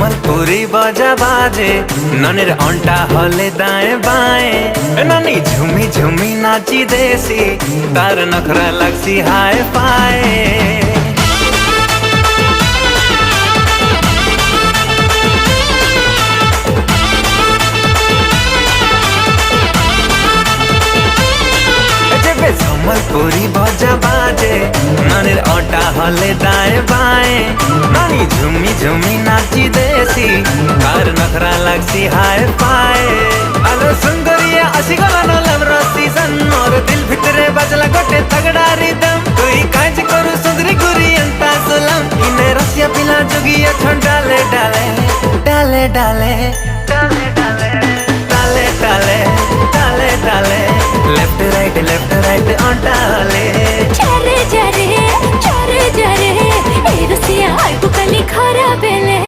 সম্বলপুরি বাজা বাজে ননের অন্টা হলে দায়ে বায়ে নানি ঝুমি ঝুমি নাচি দেশি তার নখরা লাগছি হায় পায়ে সম্বলপুরি বাজা বাজে ননের অন্টা হলে দায়ে বায়ে নানি ঝুমি ঝুমি নাচি দেশি তার নখরা লাগছি হায় পায়ে আলো সুন্দরিয়া আসি গলা নলম রসিজন মোর দিল ভিতরে বাজলা গোটে তগড়া রিদম তুই কাজ করু সুন্দরি গুরি अंता सुलम इने रसिया पिला जोगिया छन डाले डाले डाले डाले डाले डाले डाले डाले डाले लेफ्ट राइट ऑन डाले चारे चारे चारे चारे ए रसिया आइबु कली खरा बेले।